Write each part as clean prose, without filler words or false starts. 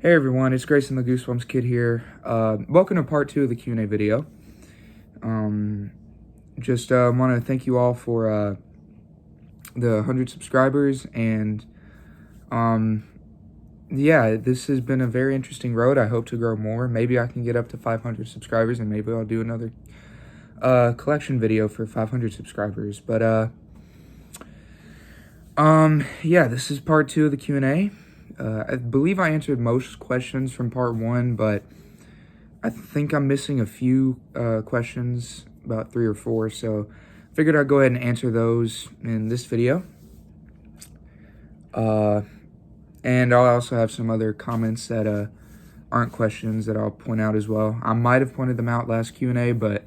Hey everyone, it's Grayson the Goosebumps Kid here. Welcome to part 2 of the Q&A video. Just want to thank you all for the 100 subscribers, and yeah, this has been a very interesting road. I hope to grow more. Maybe I can get up to 500 subscribers, and maybe I'll do another collection video for 500 subscribers. But yeah, this is part 2 of the Q&A. I believe I answered most questions from part 1, but I think I'm missing a few questions, about 3 or 4, so I figured I'd go ahead and answer those in this video. And I'll also have some other comments that aren't questions that I'll point out as well. I might have pointed them out last Q&A, but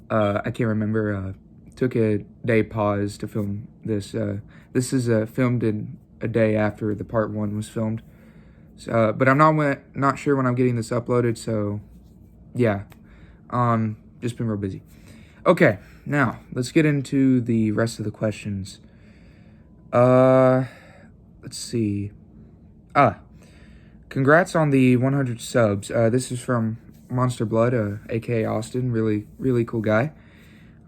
I can't remember. Took a day pause to film this. This is filmed in a day after the part 1 was filmed. So, but I'm not sure when I'm getting this uploaded, so yeah. Just been real busy. Okay, now let's get into the rest of the questions. Let's see. Congrats on the 100 subs. This is from Monster Blood, aka Austin. Really cool guy.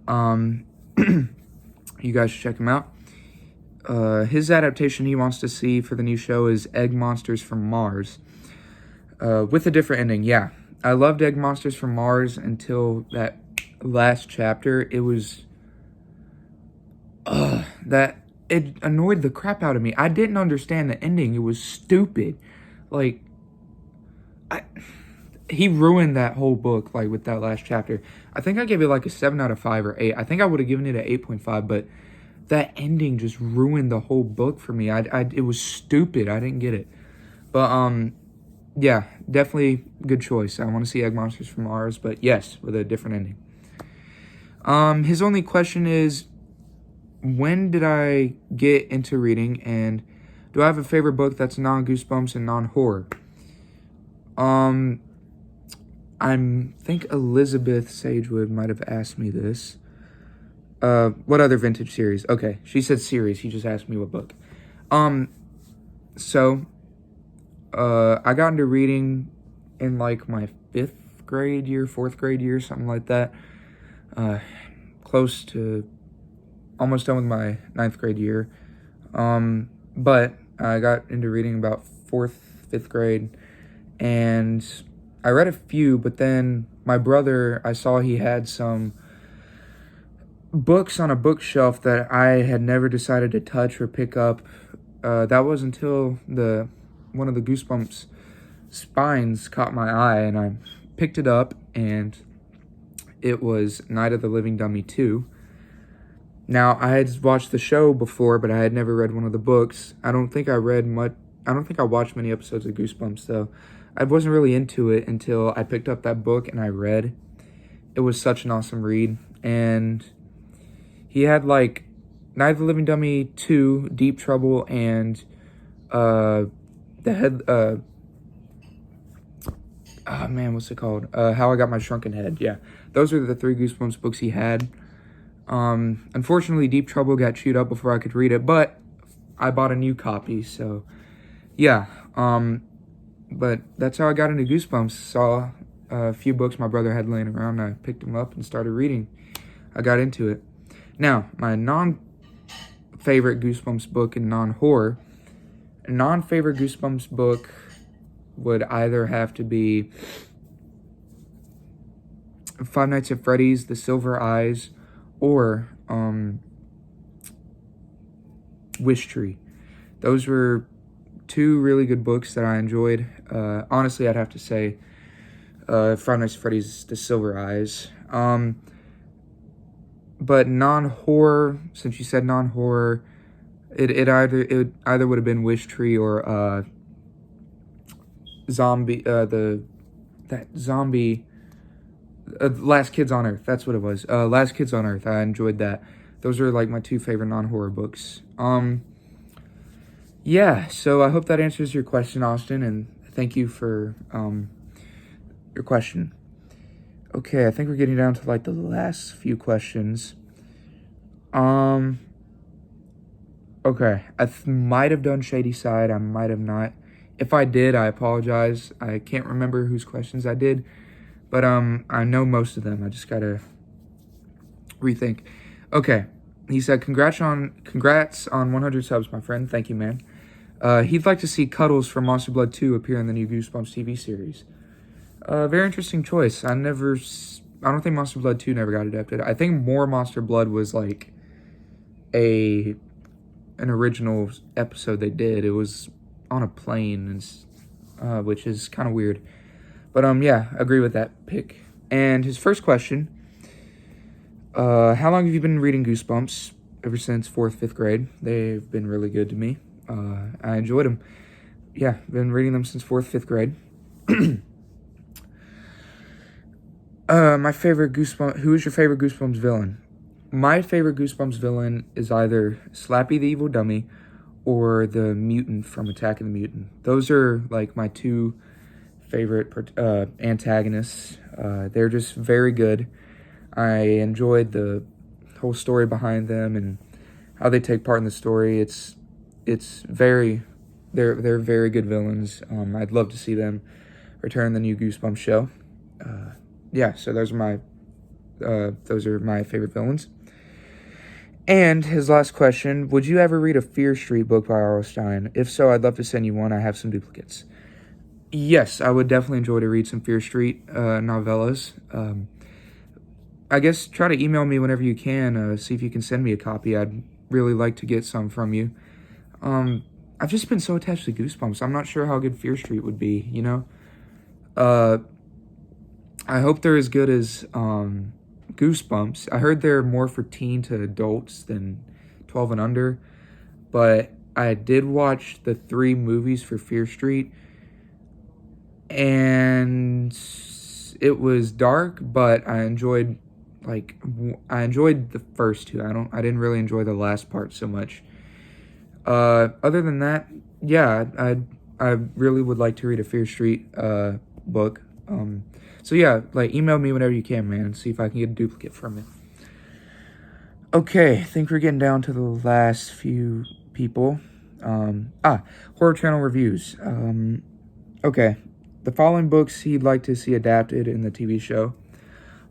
You guys should check him out. His adaptation he wants to see for the new show is Egg Monsters from Mars, with a different ending. Yeah, I loved Egg Monsters from Mars until that last chapter. It was that it annoyed the crap out of me. I didn't understand the ending. It was stupid. Like, he ruined that whole book, like, with that last chapter. I think I gave it like a 7 out of 5 or 8. I think I would have given it an 8.5, but that ending just ruined the whole book for me. It was stupid. I didn't get it. But, yeah, definitely good choice. I want to see Egg Monsters from Mars, but yes, with a different ending. His only question is, when did I get into reading, and do I have a favorite book that's non-Goosebumps and non-horror? I think Elizabeth Sagewood might have asked me this. What other vintage series? Okay, she said series. He just asked me what book. So, I got into reading in like my 5th grade year, 4th grade year, something like that. Close to almost done with my 9th grade year. But I got into reading about 4th, 5th grade, and I read a few, but then my brother, I saw he had some books on a bookshelf that I had never decided to touch or pick up. That was until one of the Goosebumps spines caught my eye, and I picked it up, and it was Night of the Living Dummy 2. Now, I had watched the show before, but I had never read one of the books. I don't think I watched many episodes of Goosebumps, though. I wasn't really into it until I picked up that book and I read. It was such an awesome read. And he had like Night of the Living Dummy 2, Deep Trouble, and what's it called? How I Got My Shrunken Head. Yeah, those are the 3 Goosebumps books he had. Unfortunately, Deep Trouble got chewed up before I could read it, but I bought a new copy, so yeah. But that's how I got into Goosebumps. Saw a few books my brother had laying around, and I picked them up and started reading. I got into it. Now, my non-favorite Goosebumps book and non-horror. Non-favorite Goosebumps book would either have to be Five Nights at Freddy's, The Silver Eyes, or Wish Tree. Those were 2 really good books that I enjoyed. Honestly, I'd have to say Five Nights at Freddy's, The Silver Eyes. But non-horror, since you said non-horror, it either would have been Wish Tree or Zombie. Last Kids on Earth. That's what it was. Last Kids on Earth. I enjoyed that. Those are like my 2 favorite non-horror books. Yeah, so I hope that answers your question, Austin, and thank you for your question. Okay, I think we're getting down to like the last few questions. Okay, I might have done Shady Side, I might have not. If I did, I apologize. I can't remember whose questions I did, but I know most of them. I just gotta rethink. Okay, he said, congrats on 100 subs, my friend. Thank you, man. He'd like to see Cuddles from Monster Blood 2 appear in the new Goosebumps TV series. Very interesting choice. I don't think Monster Blood 2 never got adapted. I think more Monster Blood was like an original episode they did. It was on a plane, and which is kind of weird. But yeah, agree with that pick. And his first question, how long have you been reading Goosebumps? Ever since 4th, 5th grade. They've been really good to me. I enjoyed them. Yeah, been reading them since 4th, 5th grade. My favorite Goosebumps... Who is your favorite Goosebumps villain? My favorite Goosebumps villain is either Slappy the Evil Dummy or the mutant from Attack of the Mutant. Those are, like, my two favorite antagonists. They're just very good. I enjoyed the whole story behind them and how they take part in the story. They're very good villains. I'd love to see them return in the new Goosebumps show. Yeah, so those are my favorite villains. And his last question, would you ever read a Fear Street book by R.L. Stine? If so, I'd love to send you one. I have some duplicates. Yes, I would definitely enjoy to read some Fear Street novellas. I guess try to email me whenever you can, see if you can send me a copy. I'd really like to get some from you. I've just been so attached to Goosebumps. I'm not sure how good Fear Street would be, you know? I hope they're as good as Goosebumps. I heard they're more for teen to adults than 12 and under, but I did watch the 3 movies for Fear Street, and it was dark, but I enjoyed the first 2. I didn't really enjoy the last part so much. Other than that, yeah, I really would like to read a Fear Street book. So yeah, like, email me whenever you can, man, and see if I can get a duplicate from it. Okay, I think we're getting down to the last few people. Horror Channel reviews. Okay, the following books he'd like to see adapted in the TV show: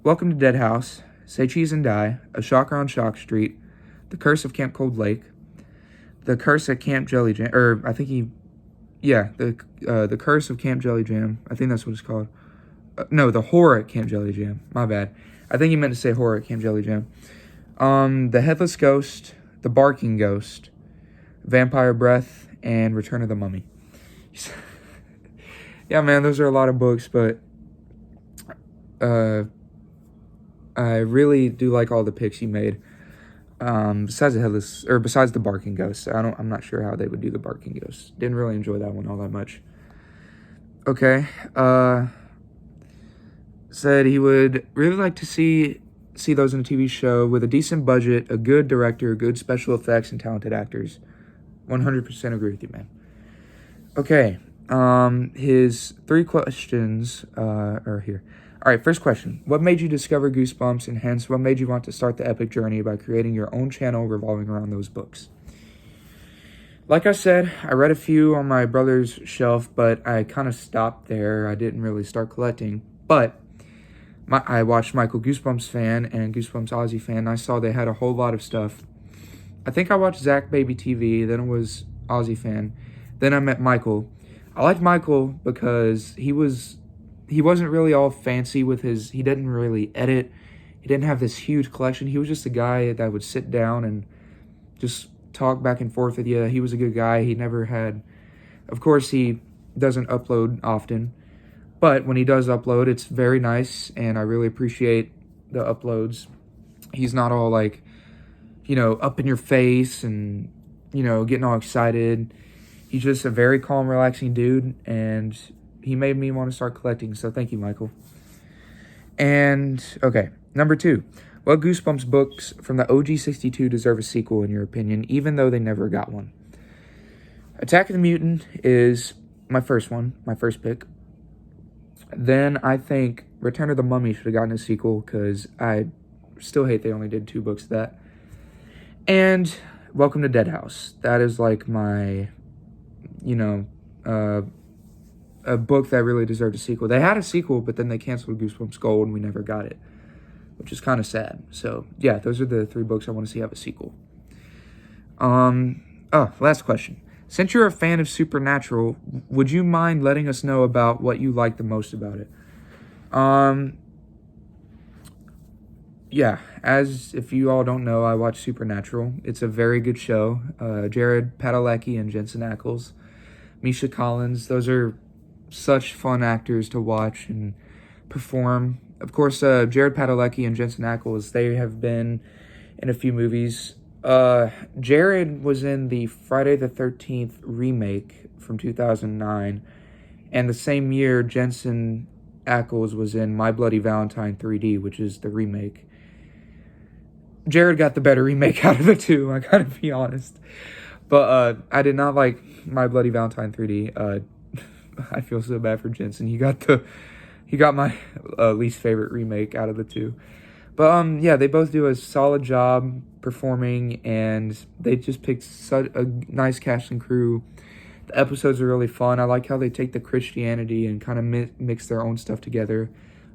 Welcome to Dead House, Say Cheese and Die, A Shocker on Shock Street, The Curse of Camp Cold Lake, The Curse at Camp Jelly Jam, The Curse of Camp Jelly Jam. I think that's what it's called. No, The Horror at Camp Jelly Jam. My bad. I think he meant to say Horror at Camp Jelly Jam. The Headless Ghost, The Barking Ghost, Vampire Breath, and Return of the Mummy. Yeah, man, those are a lot of books, but I really do like all the picks you made. Besides the Barking Ghost. I'm not sure how they would do the Barking Ghost. Didn't really enjoy that one all that much. Okay. Said he would really like to see those in a TV show with a decent budget, a good director, good special effects, and talented actors. 100% agree with you, man. Okay. His 3 questions are here. All right, first question. What made you discover Goosebumps, and hence what made you want to start the epic journey by creating your own channel revolving around those books? Like I said, I read a few on my brother's shelf, but I kind of stopped there. I didn't really start collecting. But I watched Michael Goosebumps Fan and Goosebumps Ozzy Fan, and I saw they had a whole lot of stuff. I think I watched Zach Baby TV, then it was Ozzy Fan. Then I met Michael. I liked Michael because he wasn't really all fancy with he didn't really edit. He didn't have this huge collection. He was just a guy that would sit down and just talk back and forth with you. He was a good guy. He never had, of course, he doesn't upload often, but when he does upload, it's very nice, and I really appreciate the uploads. He's not all like, up in your face and, getting all excited. He's just a very calm, relaxing dude, and he made me want to start collecting, so thank you, Michael. And, okay, number 2. What Goosebumps books from the OG62 deserve a sequel, in your opinion, even though they never got one? Attack of the Mutant is my first pick. Then I think Return of the Mummy should have gotten a sequel, because I still hate they only did 2 books of that. And Welcome to Dead House. That is like my, a book that really deserved a sequel. They had a sequel, but then they canceled Goosebumps Gold and we never got it, which is kind of sad. So yeah, those are the 3 books I want to see have a sequel. Last question. Since you're a fan of Supernatural, would you mind letting us know about what you like the most about it? Yeah, as if you all don't know, I watch Supernatural. It's a very good show. Jared Padalecki and Jensen Ackles, Misha Collins, those are such fun actors to watch and perform. Of course, Jared Padalecki and Jensen Ackles, they have been in a few movies. Jared was in the Friday the 13th remake from 2009, and the same year, Jensen Ackles was in My Bloody Valentine 3D, which is the remake. Jared got the better remake out of the 2, I gotta be honest. But I did not like My Bloody Valentine 3D. I feel so bad for Jensen. He got my least favorite remake out of the 2. But yeah, they both do a solid job performing, and they just picked such a nice cast and crew. The episodes are really fun. I like how they take the Christianity and kind of mix their own stuff together.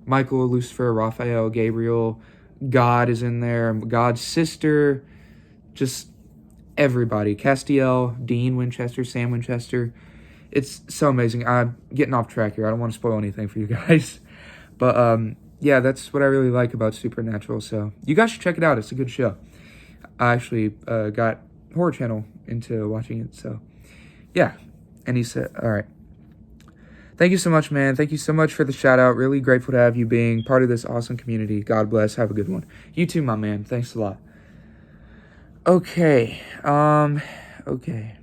Michael, Lucifer, Raphael, Gabriel, God is in there, God's sister, just everybody. Castiel, Dean Winchester, Sam Winchester. It's so amazing. I'm getting off track here. I don't want to spoil anything for you guys. But yeah, that's what I really like about Supernatural. So you guys should check it out. It's a good show. I actually got Horror Channel into watching it. So yeah. And he said, all right. Thank you so much, man. Thank you so much for the shout out. Really grateful to have you being part of this awesome community. God bless. Have a good one. You too, my man. Thanks a lot. Okay. Okay.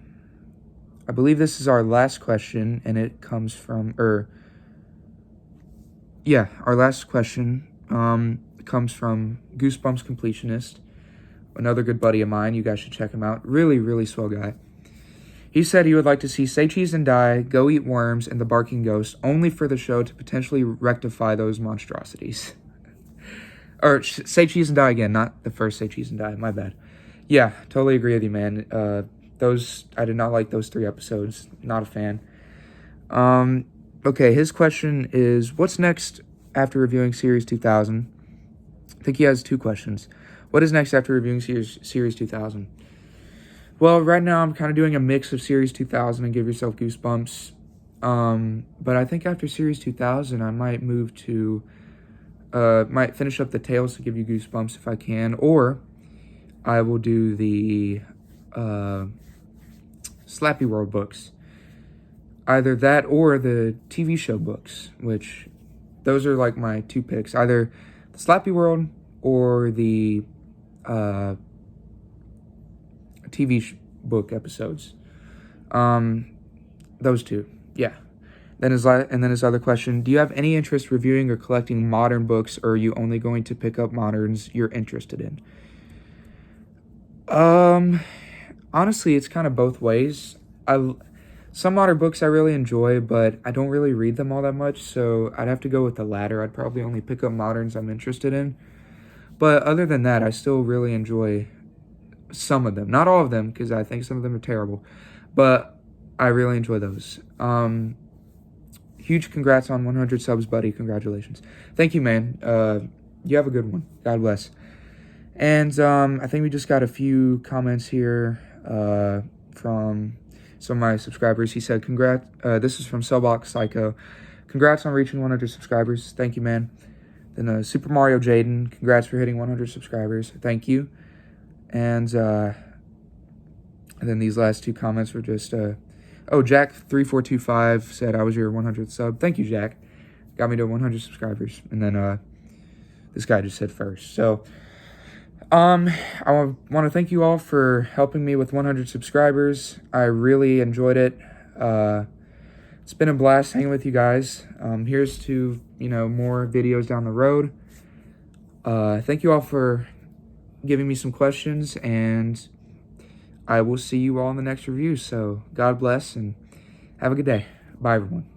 I believe this is our last question, and it comes from, our last question comes from Goosebumps Completionist, another good buddy of mine. You guys should check him out. Really, really swell guy. He said he would like to see Say Cheese and Die, Go Eat Worms, and The Barking Ghost only for the show to potentially rectify those monstrosities. Or Say Cheese and Die again, not the first Say Cheese and Die. My bad. Yeah, totally agree with you, man. I did not like those 3 episodes. Not a fan. Okay, his question is, what's next after reviewing Series 2000? I think he has 2 questions. What is next after reviewing Series 2000? Well, right now I'm kind of doing a mix of Series 2000 and Give Yourself Goosebumps. But I think after Series 2000, I might move to, might finish up the Tales to Give You Goosebumps if I can, or I will do the Slappy World books. Either that or the TV show books, which those are like my 2 picks. Either the Slappy World or the TV book episodes. Those 2. Yeah. Then his other question, do you have any interest reviewing or collecting modern books, or are you only going to pick up moderns you're interested in? Honestly, it's kind of both ways. Some modern books I really enjoy, but I don't really read them all that much, so I'd have to go with the latter. I'd probably only pick up moderns I'm interested in. But other than that, I still really enjoy some of them. Not all of them, because I think some of them are terrible. But I really enjoy those. Huge congrats on 100 subs, buddy. Congratulations. Thank you, man. You have a good one. God bless. And I think we just got a few comments here from some of my subscribers. He said, congrats. This is from Cellbox Psycho. Congrats on reaching 100 subscribers. Thank you, man. Then Super Mario Jaden. Congrats for hitting 100 subscribers. Thank you. And then these last 2 comments were just, Jack3425 said, I was your 100th sub. Thank you, Jack. Got me to 100 subscribers. And then this guy just said first. So I want to thank you all for helping me with 100 subscribers. I really enjoyed it. It's been a blast hanging with you guys. Here's to, more videos down the road. Thank you all for giving me some questions, and I will see you all in the next review. So God bless and have a good day. Bye, everyone.